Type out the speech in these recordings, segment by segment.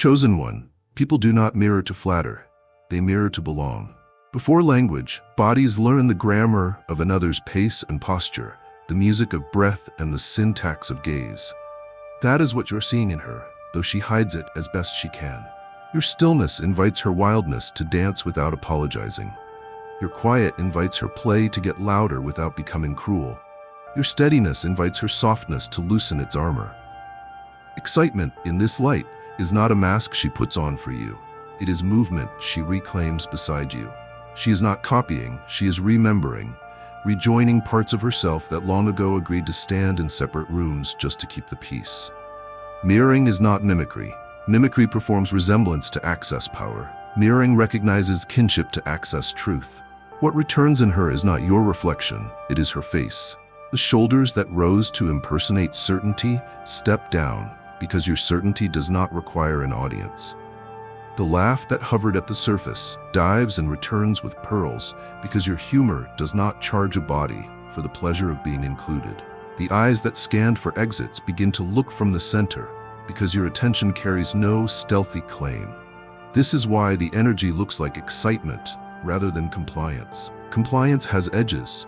Chosen one, people do not mirror to flatter, they mirror to belong. Before language, bodies learn the grammar of another's pace and posture, the music of breath and the syntax of gaze. That is what you're seeing in her, though she hides it as best she can. Your stillness invites her wildness to dance without apologizing. Your quiet invites her play to get louder without becoming cruel. Your steadiness invites her softness to loosen its armor. Excitement, in this light, is not a mask she puts on for you. It is movement she reclaims beside you. She is not copying, she is remembering, rejoining parts of herself that long ago agreed to stand in separate rooms just to keep the peace. Mirroring is not mimicry. Mimicry performs resemblance to access power. Mirroring recognizes kinship to access truth. What returns in her is not your reflection, it is her face. The shoulders that rose to impersonate certainty step down because your certainty does not require an audience. The laugh that hovered at the surface dives and returns with pearls because your humor does not charge a body for the pleasure of being included. The eyes that scanned for exits begin to look from the center because your attention carries no stealthy claim. This is why the energy looks like excitement rather than compliance. Compliance has edges.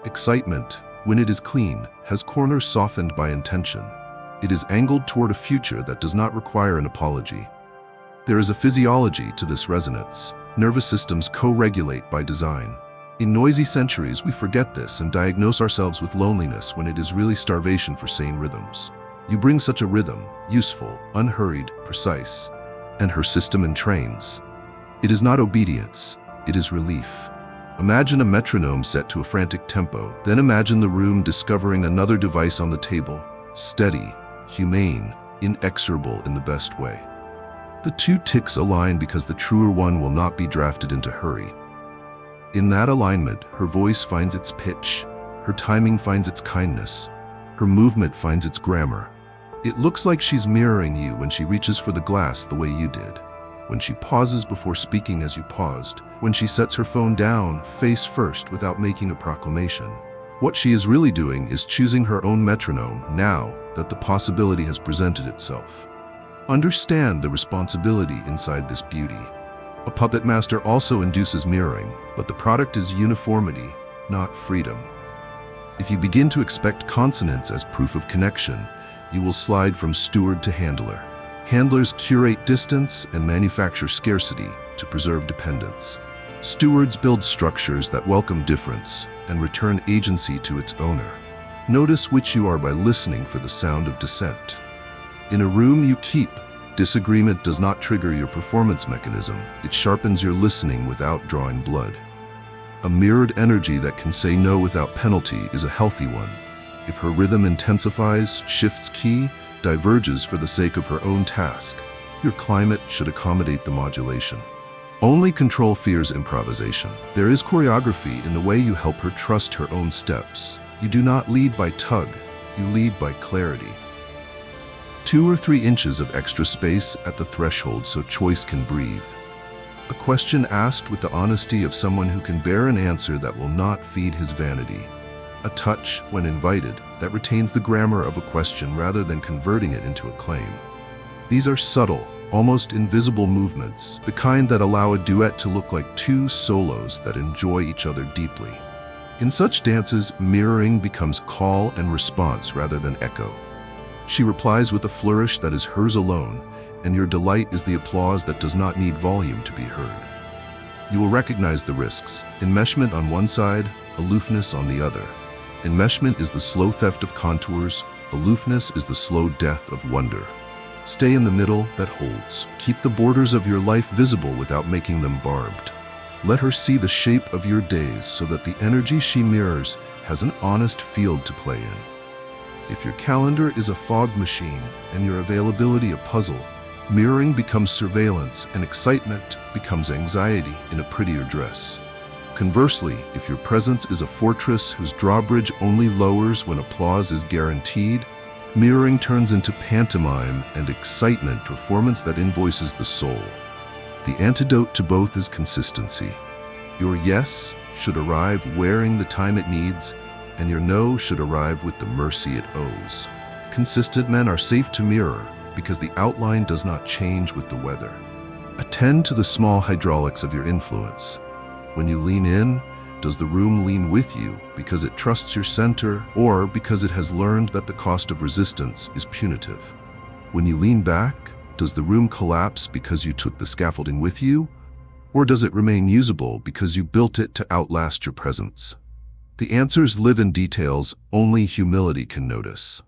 Excitement, when it is clean, has corners softened by intention. It is angled toward a future that does not require an apology. There is a physiology to this resonance. Nervous systems co-regulate by design. In noisy centuries, we forget this and diagnose ourselves with loneliness when it is really starvation for sane rhythms. You bring such a rhythm, useful, unhurried, precise, and her system entrains. It is not obedience, it is relief. Imagine a metronome set to a frantic tempo, then imagine the room discovering another device on the table, steady, humane, inexorable in the best way. The two ticks align because the truer one will not be drafted into hurry. In that alignment, her voice finds its pitch, her timing finds its kindness, her movement finds its grammar. It looks like she's mirroring you when she reaches for the glass the way you did, when she pauses before speaking as you paused, when she sets her phone down face first without making a proclamation. What she is really doing is choosing her own metronome now that the possibility has presented itself. Understand the responsibility inside this beauty. A puppet master also induces mirroring, but the product is uniformity, not freedom. If you begin to expect consonance as proof of connection, you will slide from steward to handler. Handlers curate distance and manufacture scarcity to preserve dependence. Stewards build structures that welcome difference and return agency to its owner. Notice which you are by listening for the sound of dissent. In a room you keep, disagreement does not trigger your performance mechanism. It sharpens your listening without drawing blood. A mirrored energy that can say no without penalty is a healthy one. If her rhythm intensifies, shifts key, diverges for the sake of her own task, your climate should accommodate the modulation. Only control fears improvisation. There is choreography in the way you help her trust her own steps. You do not lead by tug, you lead by clarity. 2 or 3 inches of extra space at the threshold so choice can breathe. A question asked with the honesty of someone who can bear an answer that will not feed his vanity. A touch, when invited, that retains the grammar of a question rather than converting it into a claim. These are subtle, almost invisible movements, the kind that allow a duet to look like 2 solos that enjoy each other deeply. In such dances, mirroring becomes call and response rather than echo. She replies with a flourish that is hers alone, and your delight is the applause that does not need volume to be heard. You will recognize the risks: enmeshment on one side, aloofness on the other. Enmeshment is the slow theft of contours, aloofness is the slow death of wonder. Stay in the middle that holds. Keep the borders of your life visible without making them barbed. Let her see the shape of your days so that the energy she mirrors has an honest field to play in. If your calendar is a fog machine and your availability a puzzle, mirroring becomes surveillance and excitement becomes anxiety in a prettier dress. Conversely, if your presence is a fortress whose drawbridge only lowers when applause is guaranteed, mirroring turns into pantomime and excitement, performance that invoices the soul. The antidote to both is consistency. Your yes should arrive wearing the time it needs, and your no should arrive with the mercy it owes. Consistent men are safe to mirror because the outline does not change with the weather. Attend to the small hydraulics of your influence. When you lean in, does the room lean with you because it trusts your center or because it has learned that the cost of resistance is punitive? When you lean back, does the room collapse because you took the scaffolding with you? Or does it remain usable because you built it to outlast your presence? The answers live in details only humility can notice.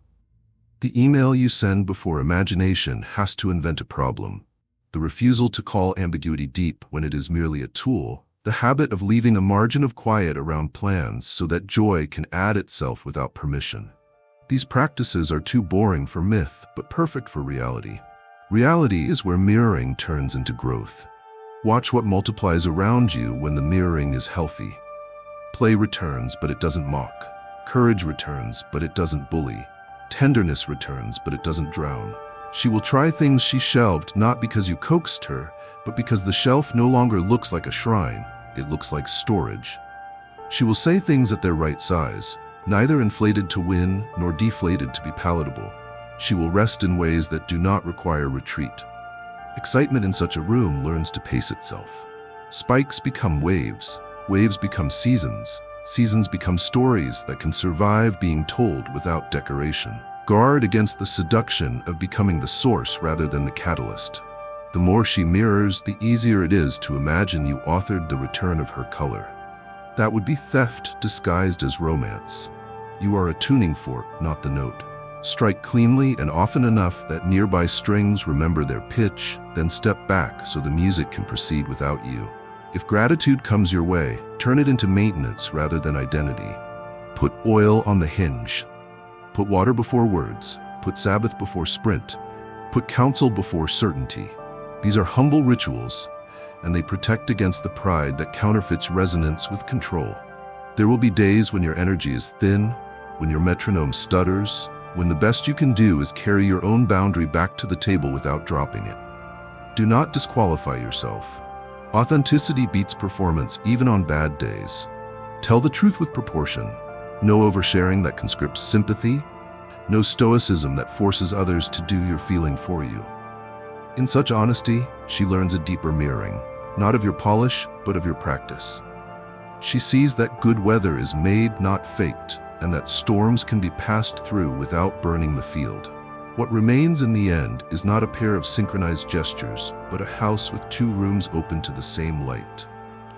The email you send before imagination has to invent a problem. The refusal to call ambiguity deep when it is merely a tool. The habit of leaving a margin of quiet around plans so that joy can add itself without permission. These practices are too boring for myth, but perfect for reality. Reality is where mirroring turns into growth. Watch what multiplies around you when the mirroring is healthy. Play returns, but it doesn't mock. Courage returns, but it doesn't bully. Tenderness returns, but it doesn't drown. She will try things she shelved not because you coaxed her, but because the shelf no longer looks like a shrine, it looks like storage. She will say things at their right size, neither inflated to win nor deflated to be palatable. She will rest in ways that do not require retreat. Excitement in such a room learns to pace itself. Spikes become waves, waves become seasons, seasons become stories that can survive being told without decoration. Guard against the seduction of becoming the source rather than the catalyst. The more she mirrors, the easier it is to imagine you authored the return of her color. That would be theft disguised as romance. You are a tuning fork, not the note. Strike cleanly and often enough that nearby strings remember their pitch, then step back so the music can proceed without you. If gratitude comes your way, turn it into maintenance rather than identity. Put oil on the hinge. Put water before words. Put Sabbath before sprint. Put counsel before certainty. These are humble rituals, and they protect against the pride that counterfeits resonance with control. There will be days when your energy is thin, when your metronome stutters, when the best you can do is carry your own boundary back to the table without dropping it. Do not disqualify yourself. Authenticity beats performance even on bad days. Tell the truth with proportion. No oversharing that conscripts sympathy. No stoicism that forces others to do your feeling for you. In such honesty, she learns a deeper mirroring, not of your polish, but of your practice. She sees that good weather is made, not faked, and that storms can be passed through without burning the field. What remains in the end is not a pair of synchronized gestures, but a house with two rooms open to the same light.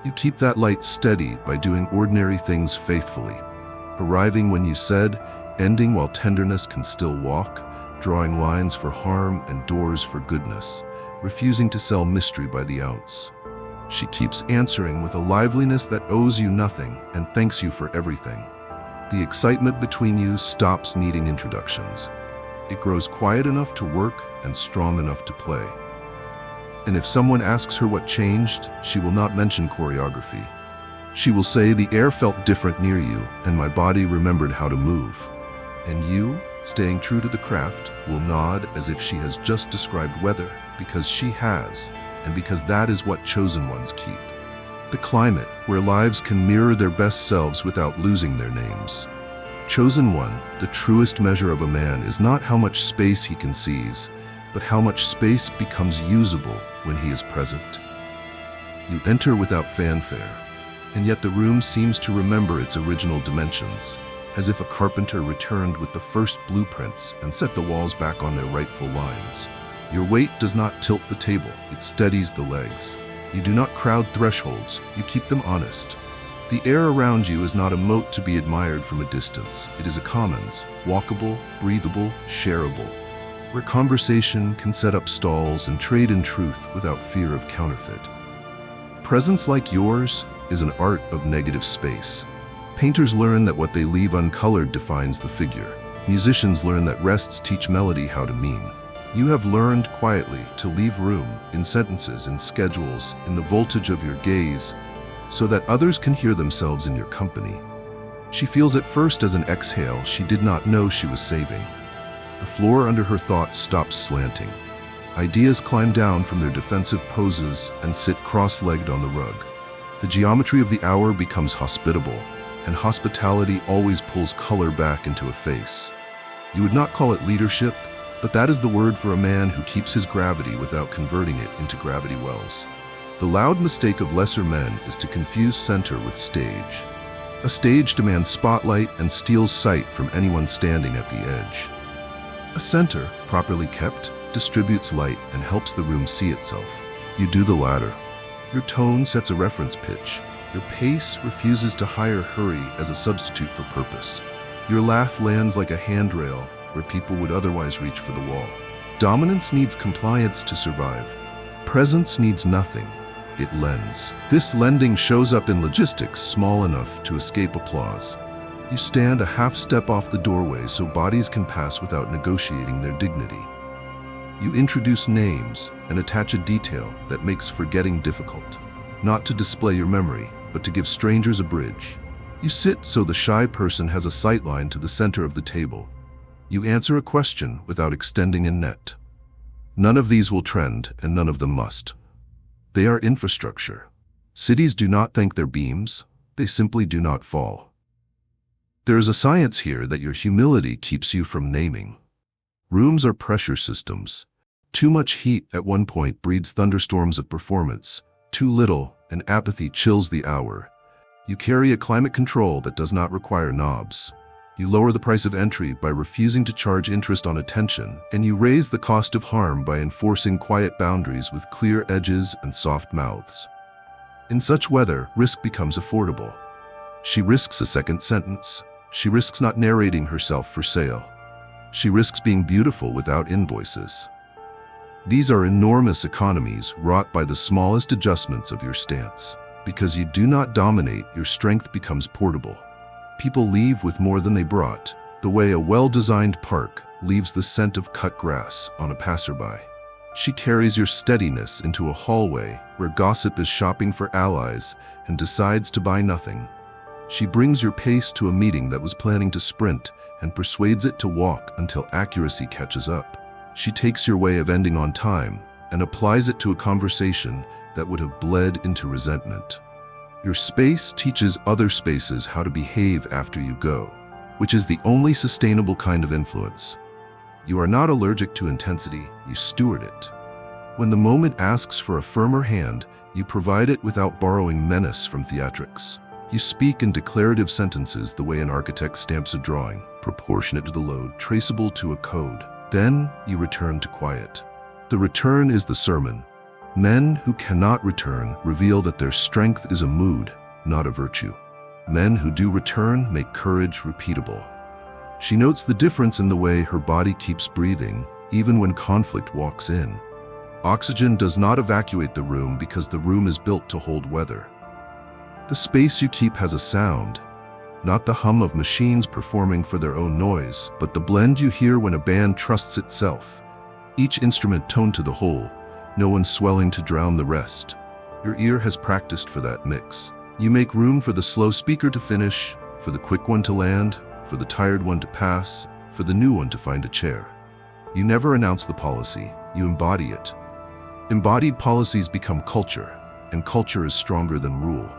You keep that light steady by doing ordinary things faithfully. Arriving when you said, ending while tenderness can still walk, drawing lines for harm and doors for goodness, refusing to sell mystery by the ounce. She keeps answering with a liveliness that owes you nothing and thanks you for everything. The excitement between you stops needing introductions. It grows quiet enough to work and strong enough to play. And if someone asks her what changed, she will not mention choreography. She will say, the air felt different near you, and my body remembered how to move. And you, staying true to the craft, will nod as if she has just described weather, because she has, and because that is what chosen ones keep. The climate, where lives can mirror their best selves without losing their names. Chosen one, the truest measure of a man is not how much space he can seize, but how much space becomes usable when he is present. You enter without fanfare, and yet the room seems to remember its original dimensions, as if a carpenter returned with the first blueprints and set the walls back on their rightful lines. Your weight does not tilt the table, it steadies the legs. You do not crowd thresholds, you keep them honest. The air around you is not a moat to be admired from a distance. It is a commons, walkable, breathable, shareable, where conversation can set up stalls and trade in truth without fear of counterfeit. Presence like yours is an art of negative space. Painters learn that what they leave uncolored defines the figure. Musicians learn that rests teach melody how to mean. You have learned quietly to leave room in sentences, in schedules, in the voltage of your gaze, so that others can hear themselves in your company. She feels at first as an exhale she did not know she was saving. The floor under her thoughts stops slanting. Ideas climb down from their defensive poses and sit cross-legged on the rug. The geometry of the hour becomes hospitable, and hospitality always pulls color back into a face. You would not call it leadership, but that is the word for a man who keeps his gravity without converting it into gravity wells. The loud mistake of lesser men is to confuse center with stage. A stage demands spotlight and steals sight from anyone standing at the edge. A center, properly kept, distributes light and helps the room see itself. You do the latter. Your tone sets a reference pitch. Your pace refuses to hire hurry as a substitute for purpose. Your laugh lands like a handrail where people would otherwise reach for the wall. Dominance needs compliance to survive. Presence needs nothing. It lends. This lending shows up in logistics small enough to escape applause. You stand a half step off the doorway so bodies can pass without negotiating their dignity. You introduce names and attach a detail that makes forgetting difficult. Not to display your memory, but to give strangers a bridge. You sit so the shy person has a sightline to the center of the table. You answer a question without extending a net. None of these will trend, and none of them must. They are infrastructure. Cities do not thank their beams, they simply do not fall. There is a science here that your humility keeps you from naming. Rooms are pressure systems. Too much heat at one point breeds thunderstorms of performance. Too little, and apathy chills the hour. You carry a climate control that does not require knobs. You lower the price of entry by refusing to charge interest on attention, and you raise the cost of harm by enforcing quiet boundaries with clear edges and soft mouths. In such weather, risk becomes affordable. She risks a second sentence. She risks not narrating herself for sale. She risks being beautiful without invoices. These are enormous economies wrought by the smallest adjustments of your stance. Because you do not dominate, your strength becomes portable. People leave with more than they brought, the way a well-designed park leaves the scent of cut grass on a passerby. She carries your steadiness into a hallway where gossip is shopping for allies and decides to buy nothing. She brings your pace to a meeting that was planning to sprint and persuades it to walk until accuracy catches up. She takes your way of ending on time and applies it to a conversation that would have bled into resentment. Your space teaches other spaces how to behave after you go, which is the only sustainable kind of influence. You are not allergic to intensity, you steward it. When the moment asks for a firmer hand, you provide it without borrowing menace from theatrics. You speak in declarative sentences the way an architect stamps a drawing, proportionate to the load, traceable to a code. Then you return to quiet. The return is the sermon. Men who cannot return reveal that their strength is a mood, not a virtue. Men who do return make courage repeatable. She notes the difference in the way her body keeps breathing, even when conflict walks in. Oxygen does not evacuate the room because the room is built to hold weather. The space you keep has a sound, not the hum of machines performing for their own noise, but the blend you hear when a band trusts itself. Each instrument toned to the whole, no one swelling to drown the rest. Your ear has practiced for that mix. You make room for the slow speaker to finish, for the quick one to land, for the tired one to pass, for the new one to find a chair. You never announce the policy, you embody it. Embodied policies become culture, and culture is stronger than rule.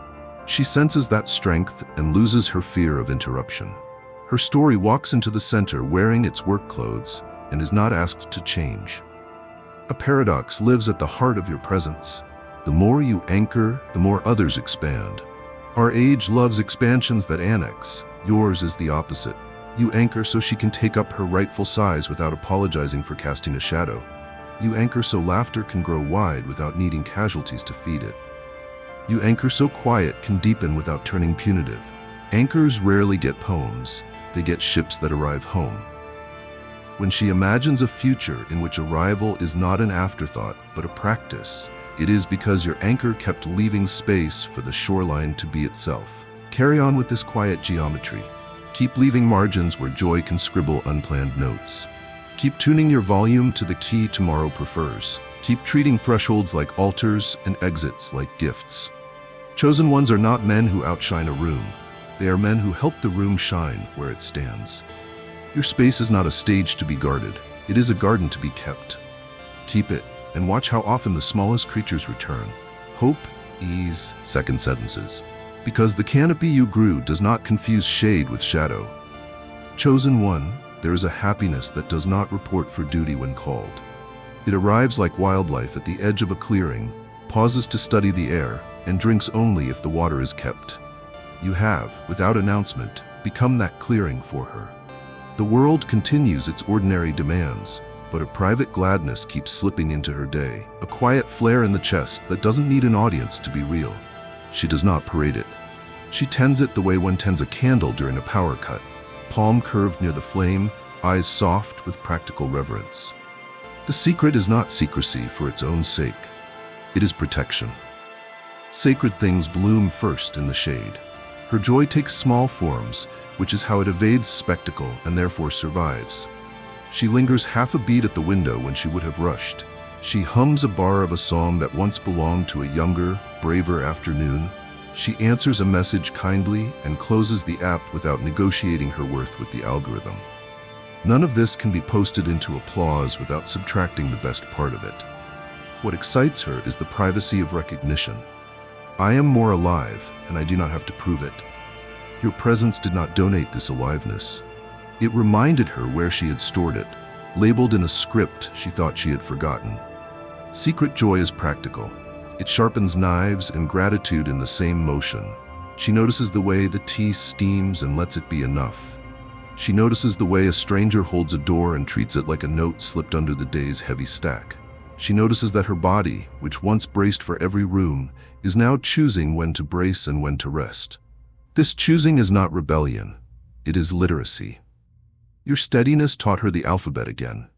She senses that strength and loses her fear of interruption. Her story walks into the center wearing its work clothes and is not asked to change. A paradox lives at the heart of your presence. The more you anchor, the more others expand. Our age loves expansions that annex. Yours is the opposite. You anchor so she can take up her rightful size without apologizing for casting a shadow. You anchor so laughter can grow wide without needing casualties to feed it. You anchor so quiet can deepen without turning punitive. Anchors rarely get poems. They get ships that arrive home. When she imagines a future in which arrival is not an afterthought, but a practice, it is because your anchor kept leaving space for the shoreline to be itself. Carry on with this quiet geometry. Keep leaving margins where joy can scribble unplanned notes. Keep tuning your volume to the key tomorrow prefers. Keep treating thresholds like altars and exits like gifts. Chosen ones are not men who outshine a room. They are men who help the room shine where it stands. Your space is not a stage to be guarded. It is a garden to be kept. Keep it, and watch how often the smallest creatures return. Hope, ease, second sentences. Because the canopy you grew does not confuse shade with shadow. Chosen one, there is a happiness that does not report for duty when called. It arrives like wildlife at the edge of a clearing, pauses to study the air, and drinks only if the water is kept. You have, without announcement, become that clearing for her. The world continues its ordinary demands, but a private gladness keeps slipping into her day, a quiet flare in the chest that doesn't need an audience to be real. She does not parade it. She tends it the way one tends a candle during a power cut, palm curved near the flame, eyes soft with practical reverence. The secret is not secrecy for its own sake. It is protection. Sacred things bloom first in the shade. Her joy takes small forms, which is how it evades spectacle and therefore survives. She lingers half a beat at the window when she would have rushed. She hums a bar of a song that once belonged to a younger, braver afternoon. She answers a message kindly and closes the app without negotiating her worth with the algorithm. None of this can be posted into applause without subtracting the best part of it. What excites her is the privacy of recognition. I am more alive, and I do not have to prove it. Your presence did not donate this aliveness. It reminded her where she had stored it, labeled in a script she thought she had forgotten. Secret joy is practical. It sharpens knives and gratitude in the same motion. She notices the way the tea steams and lets it be enough. She notices the way a stranger holds a door and treats it like a note slipped under the day's heavy stack. She notices that her body, which once braced for every room, is now choosing when to brace and when to rest. This choosing is not rebellion. It is literacy. Your steadiness taught her the alphabet again.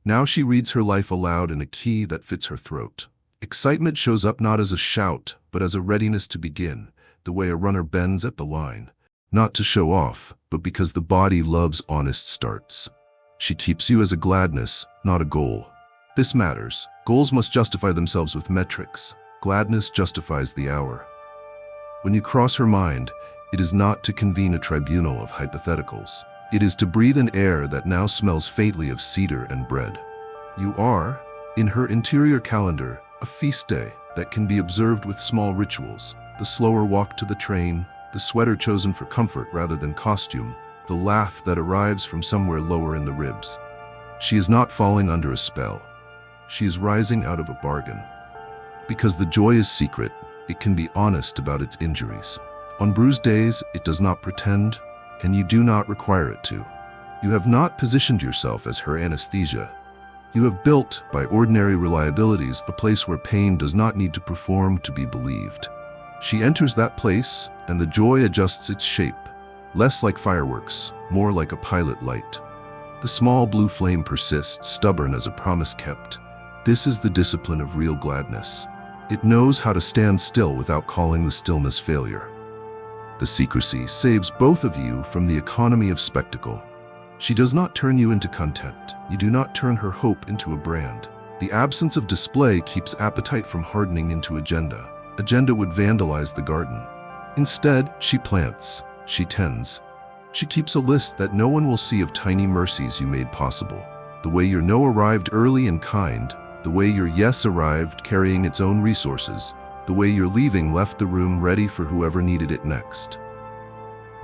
Now she reads her life aloud in a key that fits her throat. Excitement shows up not as a shout, but as a readiness to begin, the way a runner bends at the line. Not to show off, but because the body loves honest starts. She keeps you as a gladness, not a goal. This matters. Goals must justify themselves with metrics. Gladness justifies the hour. When you cross her mind, it is not to convene a tribunal of hypotheticals. It is to breathe an air that now smells faintly of cedar and bread. You are, in her interior calendar, a feast day that can be observed with small rituals. The slower walk to the train, the sweater chosen for comfort rather than costume, the laugh that arrives from somewhere lower in the ribs. She is not falling under a spell. She is rising out of a bargain. Because the joy is secret, it can be honest about its injuries. On bruised days, it does not pretend, and you do not require it to. You have not positioned yourself as her anesthesia. You have built, by ordinary reliabilities, a place where pain does not need to perform to be believed. She enters that place, and the joy adjusts its shape, less like fireworks, more like a pilot light. The small blue flame persists, stubborn as a promise kept. This is the discipline of real gladness. It knows how to stand still without calling the stillness failure. The secrecy saves both of you from the economy of spectacle. She does not turn you into content. You do not turn her hope into a brand. The absence of display keeps appetite from hardening into agenda. Agenda would vandalize the garden. Instead, she plants, she tends. She keeps a list that no one will see of tiny mercies you made possible. The way your no arrived early and kind, the way your yes arrived carrying its own resources, the way your leaving left the room ready for whoever needed it next.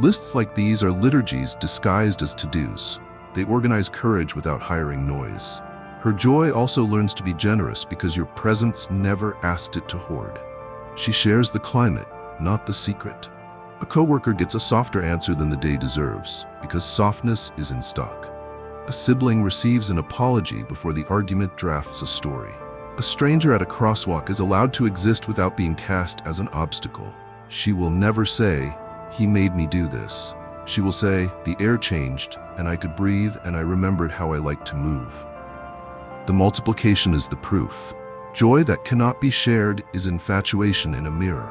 Lists like these are liturgies disguised as to-dos. They organize courage without hiring noise. Her joy also learns to be generous because your presence never asked it to hoard. She shares the climate, not the secret. A coworker gets a softer answer than the day deserves because softness is in stock. A sibling receives an apology before the argument drafts a story. A stranger at a crosswalk is allowed to exist without being cast as an obstacle. She will never say, "He made me do this." She will say, "The air changed, and I could breathe, and I remembered how I like to move." The multiplication is the proof. Joy that cannot be shared is infatuation in a mirror.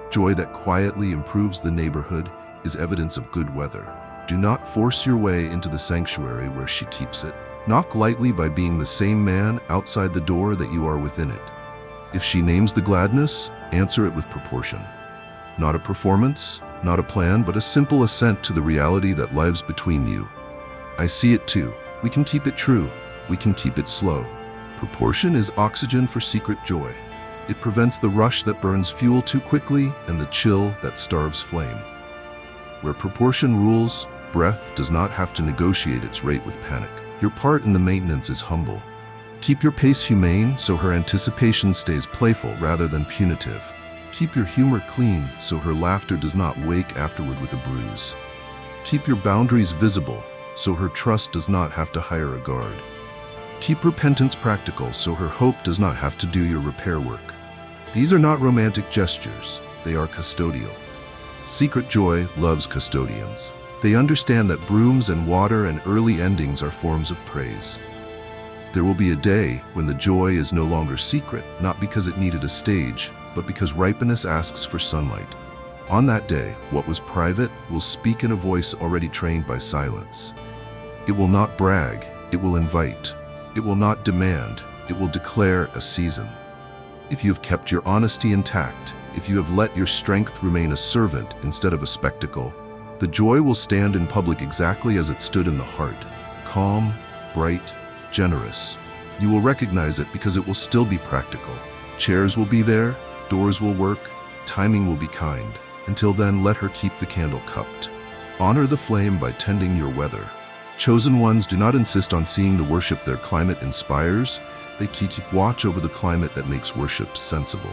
Joy that quietly improves the neighborhood is evidence of good weather. Do not force your way into the sanctuary where she keeps it. Knock lightly by being the same man outside the door that you are within it. If she names the gladness, answer it with proportion. Not a performance, not a plan, but a simple assent to the reality that lives between you. I see it too. We can keep it true. We can keep it slow. Proportion is oxygen for secret joy. It prevents the rush that burns fuel too quickly and the chill that starves flame. Where proportion rules, breath does not have to negotiate its rate with panic. Your part in the maintenance is humble. Keep your pace humane so her anticipation stays playful rather than punitive. Keep your humor clean so her laughter does not wake afterward with a bruise. Keep your boundaries visible so her trust does not have to hire a guard. Keep repentance practical so her hope does not have to do your repair work. These are not romantic gestures, they are custodial. Secret joy loves custodians. They understand that brooms and water and early endings are forms of praise. There will be a day when the joy is no longer secret, not because it needed a stage, but because ripeness asks for sunlight. On that day, what was private will speak in a voice already trained by silence. It will not brag, it will invite. It will not demand, it will declare a season. If you have kept your honesty intact, if you have let your strength remain a servant instead of a spectacle, the joy will stand in public exactly as it stood in the heart, calm, bright, generous. You will recognize it because it will still be practical. Chairs will be there, doors will work, timing will be kind. Until then, let her keep the candle cupped. Honor the flame by tending your weather. Chosen ones do not insist on seeing the worship their climate inspires. They keep watch over the climate that makes worship sensible.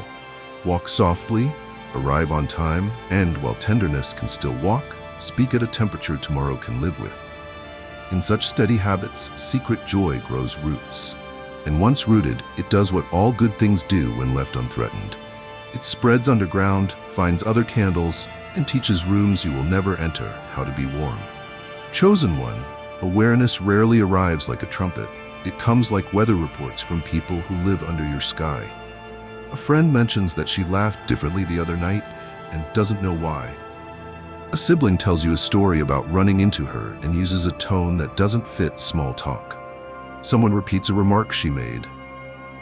Walk softly, arrive on time, and while tenderness can still walk, speak at a temperature tomorrow can live with. In such steady habits, secret joy grows roots. And once rooted, it does what all good things do when left unthreatened. It spreads underground, finds other candles, and teaches rooms you will never enter how to be warm. Chosen one, awareness rarely arrives like a trumpet. It comes like weather reports from people who live under your sky. A friend mentions that she laughed differently the other night and doesn't know why. A sibling tells you a story about running into her and uses a tone that doesn't fit small talk. Someone repeats a remark she made.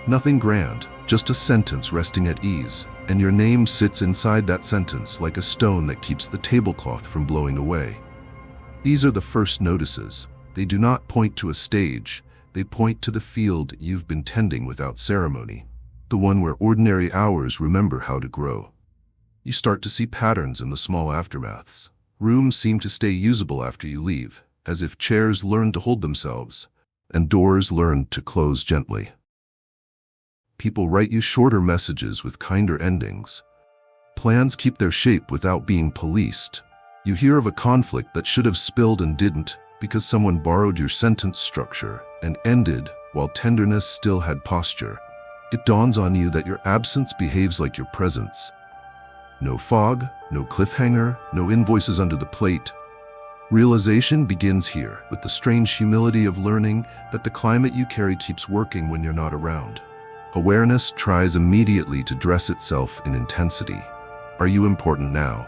Nothing grand, just a sentence resting at ease, and your name sits inside that sentence like a stone that keeps the tablecloth from blowing away. These are the first notices. They do not point to a stage, they point to the field you've been tending without ceremony, the one where ordinary hours remember how to grow. You start to see patterns in the small aftermaths. Rooms seem to stay usable after you leave, as if chairs learn to hold themselves, and doors learn to close gently. People write you shorter messages with kinder endings. Plans keep their shape without being policed. You hear of a conflict that should have spilled and didn't because someone borrowed your sentence structure and ended while tenderness still had posture. It dawns on you that your absence behaves like your presence. No fog, no cliffhanger, no invoices under the plate. Realization begins here with the strange humility of learning that the climate you carry keeps working when you're not around. Awareness tries immediately to dress itself in intensity. Are you important now?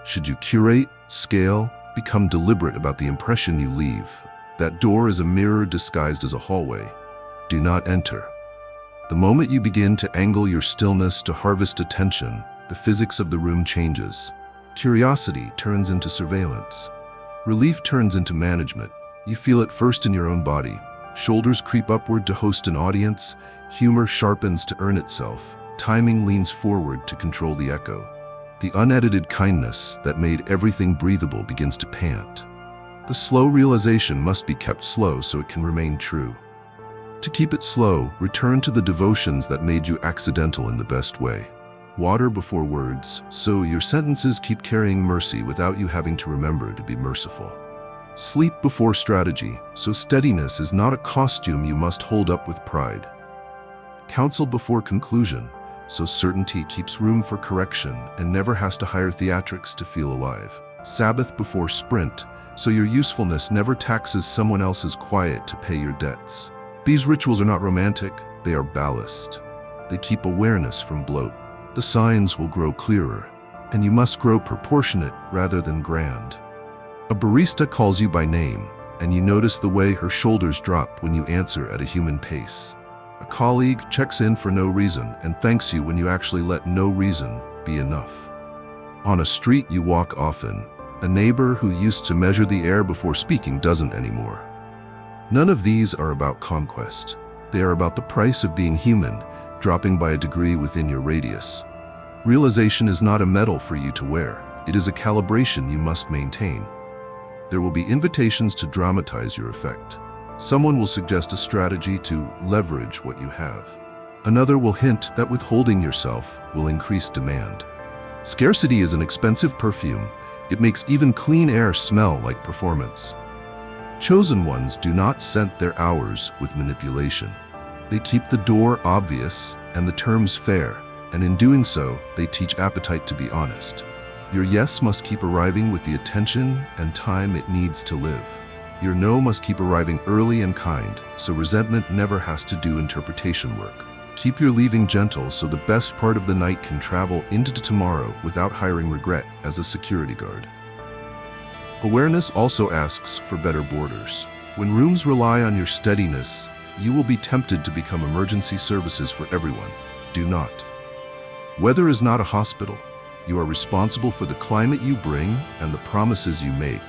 Should you curate, scale, become deliberate about the impression you leave? That door is a mirror disguised as a hallway. Do not enter. The moment you begin to angle your stillness to harvest attention, the physics of the room changes. Curiosity turns into surveillance. Relief turns into management. You feel it first in your own body. Shoulders creep upward to host an audience. Humor sharpens to earn itself. Timing leans forward to control the echo. The unedited kindness that made everything breathable begins to pant. The slow realization must be kept slow so it can remain true. To keep it slow, return to the devotions that made you accidental in the best way. Water before words, so your sentences keep carrying mercy without you having to remember to be merciful. Sleep before strategy, so steadiness is not a costume you must hold up with pride. Counsel before conclusion, so certainty keeps room for correction and never has to hire theatrics to feel alive. Sabbath before sprint, so your usefulness never taxes someone else's quiet to pay your debts. These rituals are not romantic, they are ballast. They keep awareness from bloat. The signs will grow clearer, and you must grow proportionate rather than grand. A barista calls you by name, and you notice the way her shoulders drop when you answer at a human pace. A colleague checks in for no reason and thanks you when you actually let no reason be enough. On a street you walk often, a neighbor who used to measure the air before speaking doesn't anymore. None of these are about conquest. They are about the price of being human, dropping by a degree within your radius. Realization is not a medal for you to wear. It is a calibration you must maintain. There will be invitations to dramatize your effect. Someone will suggest a strategy to leverage what you have. Another will hint that withholding yourself will increase demand. Scarcity is an expensive perfume. It makes even clean air smell like performance. Chosen ones do not scent their hours with manipulation. They keep the door obvious and the terms fair, and in doing so, they teach appetite to be honest. Your yes must keep arriving with the attention and time it needs to live. Your no must keep arriving early and kind, so resentment never has to do interpretation work. Keep your leaving gentle so the best part of the night can travel into tomorrow without hiring regret as a security guard. Awareness also asks for better borders. When rooms rely on your steadiness, you will be tempted to become emergency services for everyone. Do not. Weather is not a hospital. You are responsible for the climate you bring and the promises you make,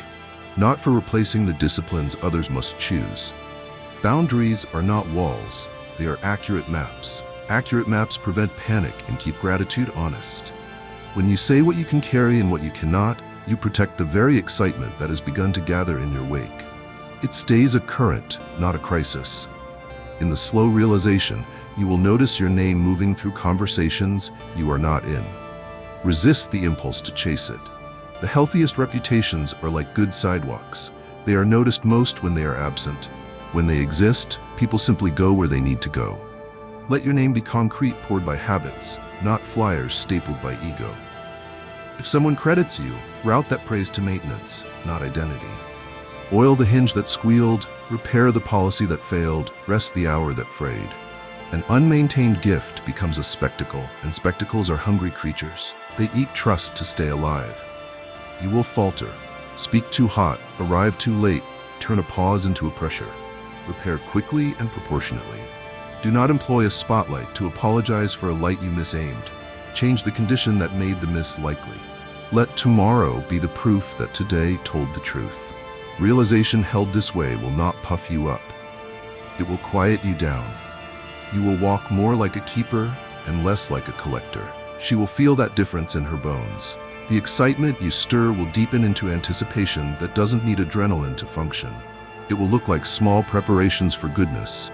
not for replacing the disciplines others must choose. Boundaries are not walls. They are accurate maps. Accurate maps prevent panic and keep gratitude honest. When you say what you can carry and what you cannot, you protect the very excitement that has begun to gather in your wake. It stays a current, not a crisis. In the slow realization, you will notice your name moving through conversations you are not in. Resist the impulse to chase it. The healthiest reputations are like good sidewalks. They are noticed most when they are absent. When they exist, people simply go where they need to go. Let your name be concrete poured by habits, not flyers stapled by ego. If someone credits you, route that praise to maintenance, not identity. Oil the hinge that squealed, repair the policy that failed, rest the hour that frayed. An unmaintained gift becomes a spectacle, and spectacles are hungry creatures. They eat trust to stay alive. You will falter, speak too hot, arrive too late, turn a pause into a pressure. Repair quickly and proportionately. Do not employ a spotlight to apologize for a light you misaimed. Change the condition that made the miss likely. Let tomorrow be the proof that today told the truth. Realization held this way will not puff you up. It will quiet you down. You will walk more like a keeper and less like a collector. She will feel that difference in her bones. The excitement you stir will deepen into anticipation that doesn't need adrenaline to function. It will look like small preparations for goodness.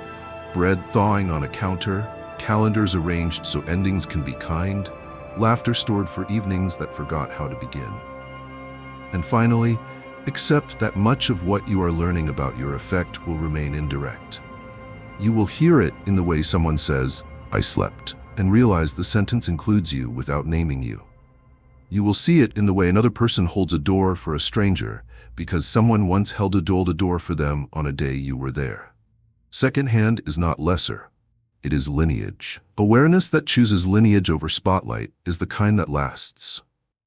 Bread thawing on a counter, calendars arranged so endings can be kind, laughter stored for evenings that forgot how to begin. And finally, accept that much of what you are learning about your effect will remain indirect. You will hear it in the way someone says, "I slept," and realize the sentence includes you without naming you. You will see it in the way another person holds a door for a stranger, because someone once held a door for them on a day you were there. Secondhand is not lesser. It is lineage. Awareness that chooses lineage over spotlight is the kind that lasts.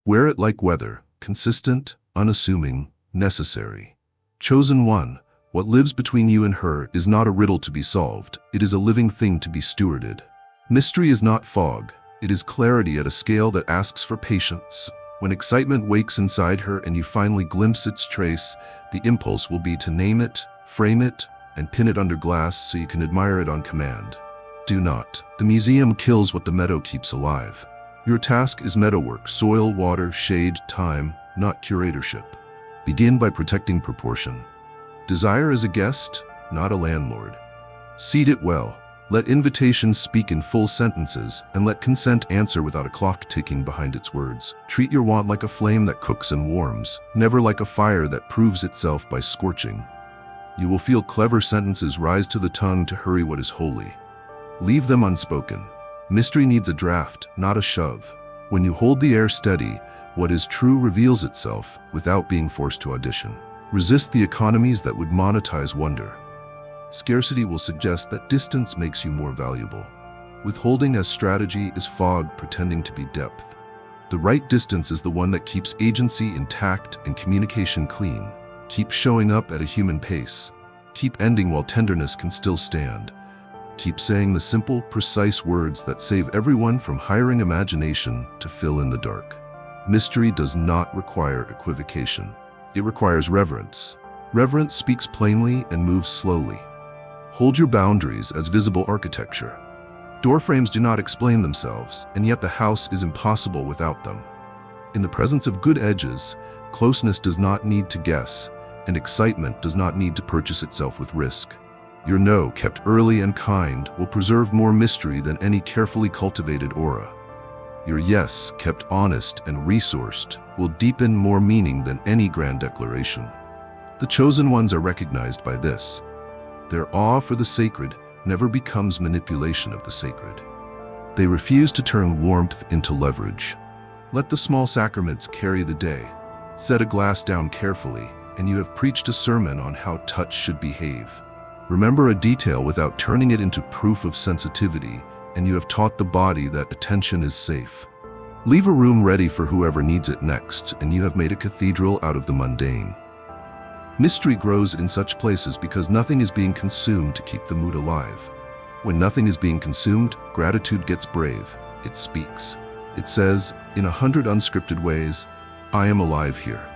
Wear it like weather, consistent, unassuming, necessary. Chosen one, what lives between you and her is not a riddle to be solved. It is a living thing to be stewarded. Mystery is not fog. It is clarity at a scale that asks for patience. When excitement wakes inside her and you finally glimpse its trace, the impulse will be to name it, frame it, and pin it under glass so you can admire it on command. Do not. The museum kills what the meadow keeps alive. Your task is meadowwork, soil, water, shade, time, not curatorship. Begin by protecting proportion. Desire is a guest, not a landlord. Seed it well. Let invitation speak in full sentences, and let consent answer without a clock ticking behind its words. Treat your want like a flame that cooks and warms, never like a fire that proves itself by scorching. You will feel clever sentences rise to the tongue to hurry what is holy. Leave them unspoken. Mystery needs a draft, not a shove. When you hold the air steady, what is true reveals itself without being forced to audition. Resist the economies that would monetize wonder. Scarcity will suggest that distance makes you more valuable. Withholding as strategy is fog pretending to be depth. The right distance is the one that keeps agency intact and communication clean. Keep showing up at a human pace. Keep ending while tenderness can still stand. Keep saying the simple, precise words that save everyone from hiring imagination to fill in the dark. Mystery does not require equivocation. It requires reverence. Reverence speaks plainly and moves slowly. Hold your boundaries as visible architecture. Doorframes do not explain themselves, and yet the house is impossible without them. In the presence of good edges, closeness does not need to guess. and excitement does not need to purchase itself with risk. Your no, kept early and kind, will preserve more mystery than any carefully cultivated aura. Your yes, kept honest and resourced, will deepen more meaning than any grand declaration. The chosen ones are recognized by this. Their awe for the sacred never becomes manipulation of the sacred. They refuse to turn warmth into leverage. Let the small sacraments carry the day. Set a glass down carefully, and you have preached a sermon on how touch should behave. Remember a detail without turning it into proof of sensitivity, and you have taught the body that attention is safe. Leave a room ready for whoever needs it next, and you have made a cathedral out of the mundane. Mystery grows in such places because nothing is being consumed to keep the mood alive. When nothing is being consumed, gratitude gets brave. It speaks. It says, in 100 unscripted ways, I am alive here.